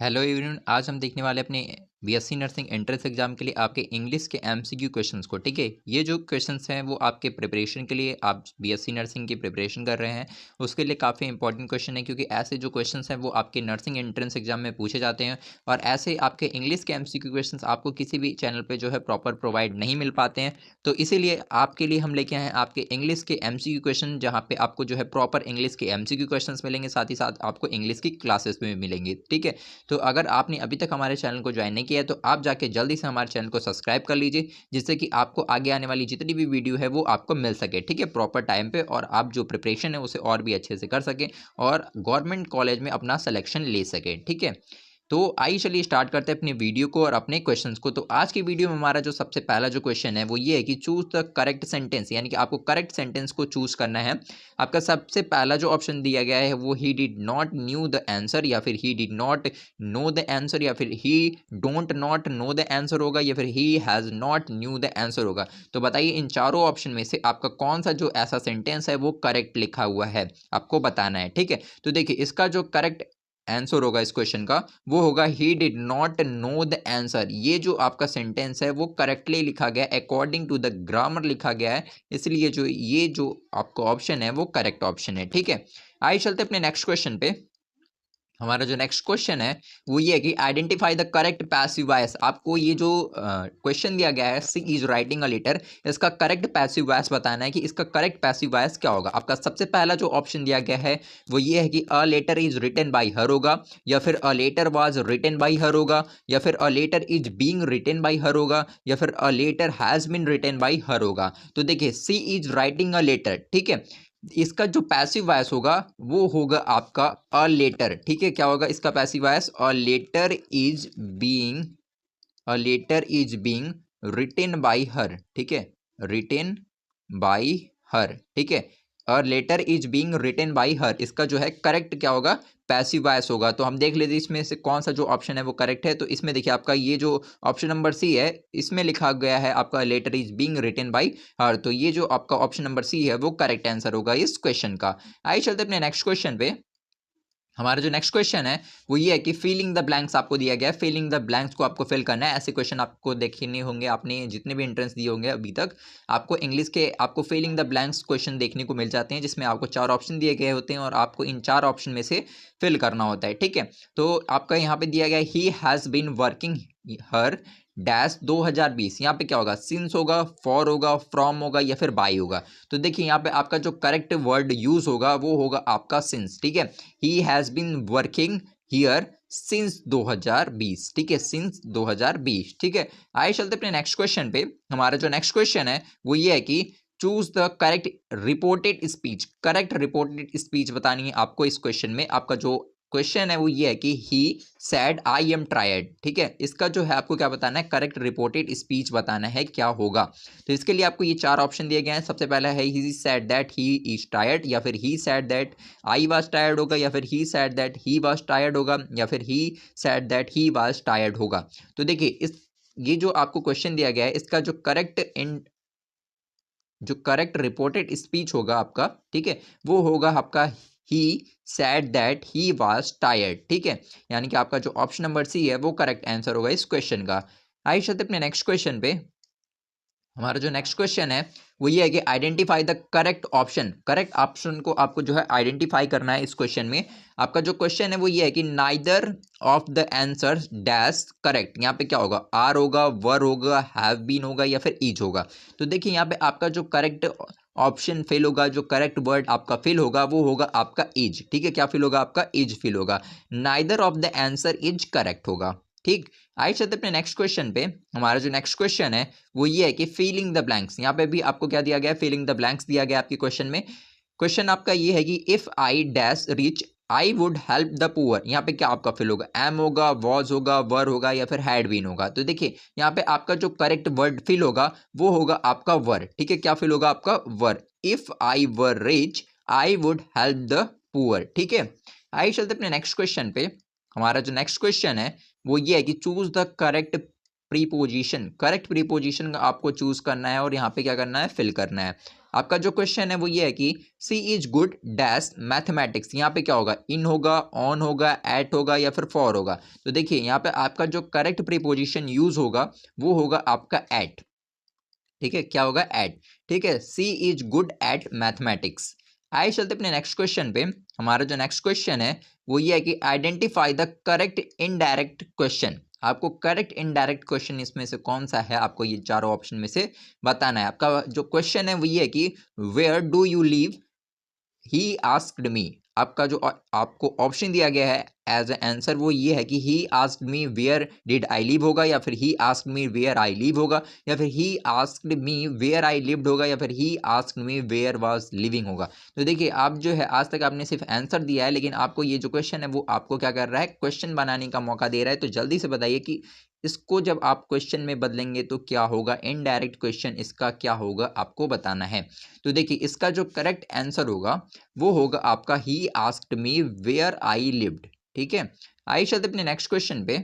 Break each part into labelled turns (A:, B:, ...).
A: Hello everyone, आज हम देखने वाले अपने बीएससी नर्सिंग एंट्रेंस एग्जाम के लिए आपके इंग्लिश के एमसीक्यू क्वेश्चंस को। ठीक है, ये जो क्वेश्चंस हैं वो आपके प्रिपरेशन के लिए, आप बीएससी नर्सिंग की प्रिपरेशन कर रहे हैं उसके लिए काफ़ी इंपॉर्टेंट क्वेश्चन है, क्योंकि ऐसे जो क्वेश्चंस हैं वो आपके नर्सिंग एंट्रेंस एग्जाम में पूछे जाते हैं। और ऐसे आपके इंग्लिश के एमसीक्यू क्वेश्चंस आपको किसी भी चैनल पर जो है प्रॉपर प्रोवाइड नहीं मिल पाते हैं। तो इसीलिए आपके लिए हम लेके आए हैं आपके इंग्लिश के एमसीक्यू क्वेश्चन, जहाँ पे आपको जो है प्रॉपर इंग्लिश के एमसीक्यू क्वेश्चंस मिलेंगे, साथ ही साथ आपको इंग्लिश की क्लासेस में भी मिलेंगी। ठीक है, तो अगर आपने अभी तक हमारे चैनल को ज्वाइन नहीं किया है तो आप जाके जल्दी से हमारे चैनल को सब्सक्राइब कर लीजिए, जिससे कि आपको आगे आने वाली जितनी भी वीडियो है वो आपको मिल सके। ठीक है, प्रॉपर टाइम पे, और आप जो प्रिपरेशन है उसे और भी अच्छे से कर सकें और गवर्नमेंट कॉलेज में अपना सिलेक्शन ले सके। ठीक है, तो आइए चलिए स्टार्ट करते हैं अपनी वीडियो को और अपने क्वेश्चंस को। तो आज की वीडियो में हमारा जो सबसे पहला जो क्वेश्चन है वो ये है कि चूज द करेक्ट सेंटेंस, यानी कि आपको करेक्ट सेंटेंस को चूज करना है। आपका सबसे पहला जो ऑप्शन दिया गया है वो he did not new the answer, या फिर he did not know the answer, या फिर ही don't not know the answer होगा, या फिर he has not new the answer होगा। तो बताइए इन चारों ऑप्शन में से आपका कौन सा जो ऐसा सेंटेंस है वो करेक्ट लिखा हुआ है, आपको बताना है। ठीक है, तो देखिए इसका जो करेक्ट आंसर होगा इस क्वेश्चन का वो होगा he did not know the answer. ये जो आपका सेंटेंस है वो करेक्टली लिखा गया है, अकॉर्डिंग टू द ग्रामर लिखा गया है, इसलिए जो ये जो आपका ऑप्शन है वो करेक्ट ऑप्शन है। ठीक है, आइए चलते अपने नेक्स्ट क्वेश्चन पे। हमारा जो नेक्स्ट क्वेश्चन है वो ये है कि identify the correct passive voice. आपको ये जो क्वेश्चन दिया गया है, सी इज राइटिंग अ लेटर, इसका करेक्ट पैसिव वॉइस बताना है कि इसका करेक्ट पैसिव वॉइस क्या होगा। आपका सबसे पहला जो ऑप्शन दिया गया है वो ये है कि a letter is written by her होगा, या फिर a letter was written by her होगा, या फिर a letter is being written by her होगा, या फिर a letter has been written by her होगा। तो देखिए she is writing a letter, ठीक है, इसका जो पैसिव वॉइस होगा वो होगा आपका अ लेटर। ठीक है, क्या होगा इसका passive voice? A letter is being, a letter is being written by her. ठीक है, रिटेन बाय हर। ठीक है, a letter is being written by her, इसका जो है करेक्ट क्या होगा? पैसिव वॉइस होगा। तो हम देख लेते हैं इसमें से कौन सा जो ऑप्शन है वो करेक्ट है। तो इसमें देखिए आपका ये जो ऑप्शन नंबर सी है इसमें लिखा गया है आपका letter is being written by her, तो ये जो आपका ऑप्शन नंबर सी है वो करेक्ट आंसर होगा इस क्वेश्चन का। आइए चलते अपने नेक्स्ट क्वेश्चन पे। हमारा जो नेक्स्ट क्वेश्चन है वो ये है कि फिलिंग द ब्लैंक्स आपको दिया गया है, फिलिंग द ब्लैंक्स को आपको फिल करना है। ऐसे क्वेश्चन आपको देखने होंगे, आपने जितने भी एंट्रेंस दिए होंगे अभी तक, आपको इंग्लिश के आपको फिलिंग द ब्लैंक्स क्वेश्चन देखने को मिल जाते हैं, जिसमें आपको 4 ऑप्शन दिए गए होते हैं और आपको इन 4 ऑप्शन में से फिल करना होता है। ठीक है, तो आपका यहाँ पे दिया गया है he has been working here dash 2020। यहाँ पे क्या होगा? सिंस होगा, फॉर होगा, फ्रॉम होगा, या फिर बाय होगा। तो देखिए यहाँ पे आपका जो करेक्ट वर्ड यूज होगा वो होगा आपका सिंस। ठीक है, he has been working here since 2020। ठीक है, सिंस 2020। ठीक है, आइए चलते अपने नेक्स्ट क्वेश्चन पे। हमारा जो नेक्स्ट क्वेश्चन है वो ये है कि choose the correct reported speech. Correct reported speech बतानी है आपको इस क्वेश्चन में। आपका जो क्वेश्चन है वो ये है कि ही सैड आई एम टायर्ड। ठीक है, इसका जो है आपको क्या बताना है? करेक्ट रिपोर्टेड स्पीच बताना है क्या होगा। तो इसके लिए आपको ये 4 ऑप्शन दिए गए हैं। सबसे पहला है he said that he is tired, या फिर he said that I was tired होगा, या फिर he said that he was tired होगा, या फिर he said that he was tired होगा। तो देखिए इस ये जो आपको क्वेश्चन दिया गया है इसका जो करेक्ट रिपोर्टेड स्पीच होगा आपका, ठीक है, वो होगा आपका he said that he was tired. ठीक है, यानी कि आपका जो ऑप्शन नंबर सी है वो करेक्ट आंसर होगा इस क्वेश्चन का। आइए चलते अपने नेक्स्ट क्वेश्चन पे। हमारा जो नेक्स्ट क्वेश्चन है वो ये है कि identify the correct option. Correct option को आपको जो है आइडेंटिफाई करना है इस क्वेश्चन में। आपका जो क्वेश्चन है वो ये है कि neither of the answer dash correct. यहाँ पे क्या होगा? आर होगा, वर होगा, हैव बीन होगा, या फिर इज होगा। तो देखिए यहाँ पे आपका जो करेक्ट ऑप्शन फिल होगा, जो करेक्ट वर्ड आपका फिल होगा वो होगा आपका इज। ठीक है, क्या फिल होगा? आपका इज फिल होगा। Neither of the answer is correct होगा। ठीक, आइए चलते अपने नेक्स्ट क्वेश्चन पे। हमारा जो नेक्स्ट क्वेश्चन है वो ये है कि फिलिंग द ब्लैंक्स। यहाँ पे भी आपको क्या दिया गया है? फिलिंग द ब्लैंक्स दिया गया आपके क्वेश्चन में। क्वेश्चन आपका ये है कि if I dash rich I would help the poor. यहाँ पे क्या आपका फिल होगा? एम होगा, वॉज होगा, वर होगा, या फिर हैड बीन होगा। तो देखिए यहाँ पे आपका जो करेक्ट वर्ड फिल होगा वो होगा आपका वर। ठीक है, क्या फिल होगा आपका? Were. If I were rich I would help the poor. ठीक है, आइए चलते अपने नेक्स्ट क्वेश्चन पे। हमारा जो नेक्स्ट क्वेश्चन है वो ये है कि choose the correct preposition. Correct preposition आपको चूज करना है और यहाँ पे क्या करना है? फिल करना है। आपका जो क्वेश्चन है वो ये है कि सी इज गुड डैश मैथमेटिक्स, यहाँ पे क्या होगा, इन होगा, ऑन होगा, एट होगा या फिर फॉर होगा। तो देखिए यहाँ पे आपका जो करेक्ट प्रीपोजिशन यूज होगा वो होगा आपका एट, ठीक है, क्या होगा, एट, ठीक है, सी इज गुड एट मैथमेटिक्स। आइए चलते अपने नेक्स्ट क्वेश्चन पे। हमारा जो नेक्स्ट क्वेश्चन है वो ये है कि identify the correct indirect question. आपको करेक्ट इनडायरेक्ट क्वेश्चन इसमें से कौन सा है, आपको ये चारों ऑप्शन में से बताना है। आपका जो क्वेश्चन है वो ये है कि where do you live, he asked me. आपका जो आपको ऑप्शन दिया गया है एज ए आंसर वो ये है कि he asked me where did I live होगा, या फिर he asked me where I live होगा, या फिर he asked me where I lived होगा, या फिर he asked me where was living होगा। तो देखिए आप जो है आज तक आपने सिर्फ आंसर दिया है, लेकिन आपको ये जो क्वेश्चन है वो आपको क्या कर रहा है, क्वेश्चन बनाने का मौका दे रहा है। तो जल्दी से बताइए कि इसको जब आप क्वेश्चन में बदलेंगे तो क्या होगा, इनडायरेक्ट क्वेश्चन इसका क्या होगा आपको बताना है। तो देखिए इसका जो करेक्ट आंसर होगा वो होगा आपका he asked me where I lived, ठीक है। आइए चलते अपने नेक्स्ट क्वेश्चन पे।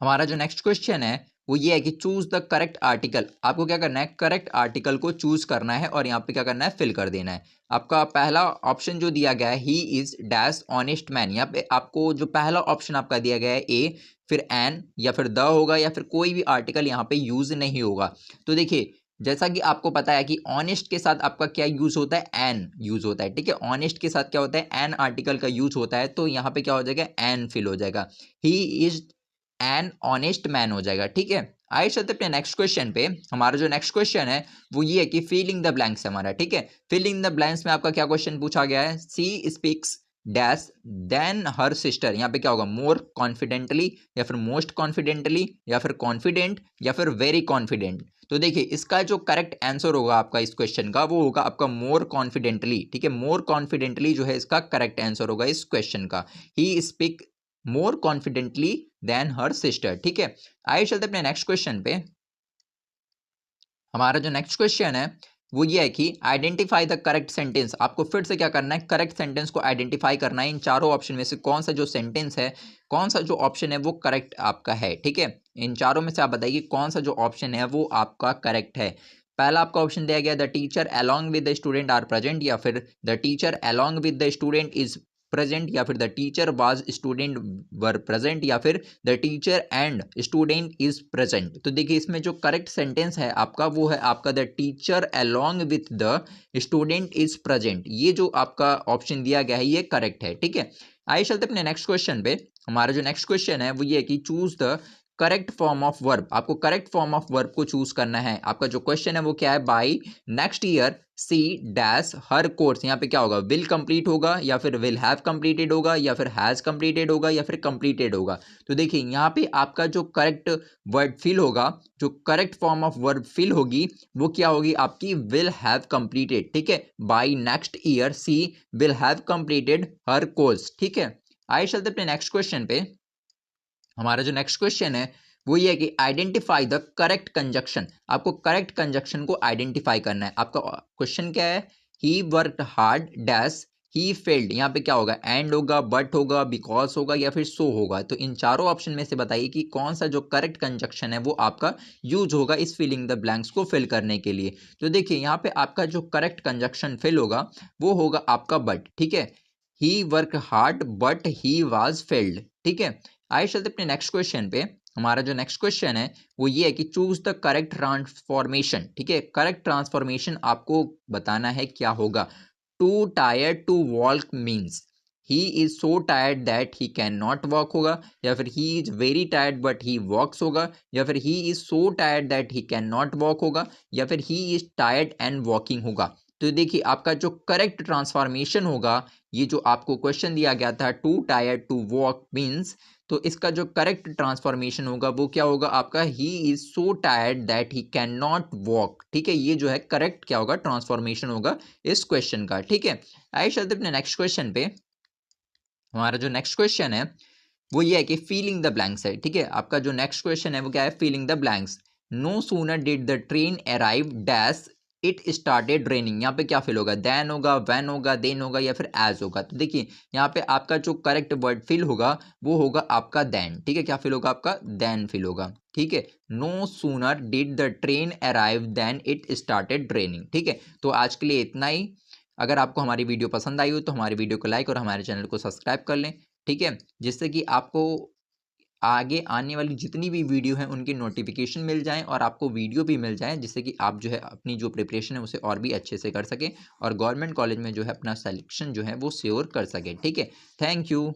A: हमारा जो नेक्स्ट क्वेश्चन है वो ये है कि चूज द करेक्ट आर्टिकल। आपको क्या करना है, करेक्ट आर्टिकल को चूज करना है और यहाँ पे क्या करना है, फिल कर देना है। आपका पहला ऑप्शन जो दिया गया है he is dash honest man, यहाँ पे आपको जो पहला ऑप्शन आपका दिया गया है ए, फिर एन या फिर द होगा, या फिर कोई भी आर्टिकल यहाँ पे यूज नहीं होगा। तो देखिए जैसा कि आपको पता है कि ऑनेस्ट के साथ आपका क्या यूज होता है, एन यूज होता है, ठीक है। ऑनेस्ट के साथ क्या होता है, एन आर्टिकल का यूज होता है, तो यहाँ पे क्या हो जाएगा, एन फिल हो जाएगा, he is an honest man हो जाएगा, ठीक है। आइए चलते अपने नेक्स्ट क्वेश्चन पे। हमारा जो नेक्स्ट क्वेश्चन है वो ये है कि फिलिंग द ब्लैंक्स हमारा, ठीक है। फिलिंग द ब्लैंक्स में आपका क्या क्वेश्चन पूछा गया है, she speaks dash than her sister, यहाँ पे क्या होगा, मोर कॉन्फिडेंटली या फिर मोस्ट कॉन्फिडेंटली या फिर कॉन्फिडेंट या फिर वेरी कॉन्फिडेंट। तो देखिए इसका जो करेक्ट आंसर होगा आपका इस क्वेश्चन का वो होगा आपका मोर कॉन्फिडेंटली, ठीक है। मोर कॉन्फिडेंटली जो है इसका करेक्ट आंसर होगा इस क्वेश्चन का, he speak more confidently than her sister, ठीक है। आइए चलते अपने नेक्स्ट क्वेश्चन पे। हमारा जो नेक्स्ट क्वेश्चन है वो ये है कि आइडेंटिफाई द करेक्ट सेंटेंस। आपको फिर से क्या करना है, करेक्ट सेंटेंस को आइडेंटिफाई करना है। इन चारों ऑप्शन में से कौन सा जो सेंटेंस है, कौन सा जो ऑप्शन है वो करेक्ट आपका है, ठीक है। इन चारों में से आप बताइए कौन सा जो ऑप्शन है वो आपका करेक्ट है। पहला आपका ऑप्शन दिया गया the teacher along with the student are present, या फिर the teacher along with the student is present, या फिर the teacher was student were present, या फिर the teacher and student is present. तो देखिए इसमें जो करेक्ट सेंटेंस है आपका वो है आपका the teacher along with the student is present. ये जो आपका ऑप्शन दिया गया है ये करेक्ट है, ठीक है। आइए चलते अपने नेक्स्ट क्वेश्चन पे। हमारा जो नेक्स्ट क्वेश्चन है वो ये है कि choose the correct form of verb. आपको करेक्ट फॉर्म ऑफ वर्ब को चूज करना है। आपका जो क्वेश्चन है वो क्या है, by next year she dash her course, यहाँ पे क्या होगा, विल कंप्लीट होगा या फिर विल हैव कंप्लीटेड होगा या फिर हैज कंप्लीटेड होगा या फिर कंप्लीटेड होगा। तो देखिए यहाँ पे आपका जो करेक्ट वर्ड फिल होगा, जो correct form of verb fill होगी वो क्या होगी आपकी, विल हैव कंप्लीटेड, ठीक है। By next year she will have completed her course, ठीक है। आइए चलते अपने नेक्स्ट क्वेश्चन पे। हमारा जो नेक्स्ट क्वेश्चन है वो ये है कि आइडेंटिफाई द करेक्ट कंजक्शन। आपको करेक्ट कंजक्शन को आइडेंटिफाई करना है। आपका क्वेश्चन क्या है, he worked hard dash he failed, यहाँ पे क्या होगा, एंड होगा, बट होगा, बिकॉज होगा या फिर सो होगा। तो इन चारों ऑप्शन में से बताइए कि कौन सा जो करेक्ट कंजक्शन है वो आपका यूज होगा इस फिलिंग द ब्लैंक्स को फिल करने के लिए। तो देखिए यहाँ पे आपका जो करेक्ट कंजक्शन फिल होगा वो होगा आपका बट, ठीक है। He work hard but he was failed, ठीक है। आइए चलते अपने नेक्स्ट क्वेश्चन पे। हमारा जो नेक्स्ट क्वेश्चन है वो ये है कि चूज द करेक्ट ट्रांसफॉर्मेशन, ठीक है। करेक्ट ट्रांसफॉर्मेशन आपको बताना है क्या होगा। Too tired to walk means he is so tired that he can not walk होगा, या फिर he is very tired but he walks होगा, या फिर he is so tired that he can not walk होगा, या फिर he is tired and walking होगा। तो देखिए आपका जो करेक्ट ट्रांसफॉर्मेशन होगा, ये जो आपको क्वेश्चन दिया गया था too tired to walk means, तो इसका जो करेक्ट ट्रांसफॉर्मेशन होगा वो क्या होगा आपका, ही is so tired that he can not walk, ठीक है। ये जो है करेक्ट क्या होगा, ट्रांसफॉर्मेशन होगा इस क्वेश्चन का, ठीक है। आइए चलते अपने नेक्स्ट क्वेश्चन पे। हमारा जो नेक्स्ट क्वेश्चन है वो ये है कि फीलिंग द ब्लैंक्स है, ठीक है। आपका जो नेक्स्ट क्वेश्चन है वो क्या है, filling the blanks. No sooner did the train arrive dash it started raining, यहाँ पे क्या फिल होगा, देन होगा, व्हेन होगा, देन होगा या फिर एज होगा। तो देखिए यहाँ पे आपका जो करेक्ट वर्ड फिल होगा वो होगा आपका देन। ठीक है, क्या फिल होगा आपका, देन फिल होगा। ठीक है, no sooner did the train arrive then it started raining. ठीक है, तो आज के लिए इतना ही। अगर आपको हमारी वीडियो पसंद आई हो तो हमारी वीडियो को लाइक और हमारे चैनल को सब्सक्राइब कर लें। ठीक है, जिससे कि आपको आगे आने वाली जितनी भी वीडियो हैं उनकी नोटिफिकेशन मिल जाएँ और आपको वीडियो भी मिल जाए, जिससे कि आप जो है अपनी जो प्रिपरेशन है उसे और भी अच्छे से कर सकें और गवर्नमेंट कॉलेज में जो है अपना सिलेक्शन जो है वो श्योर कर सकें। ठीक है, थैंक यू।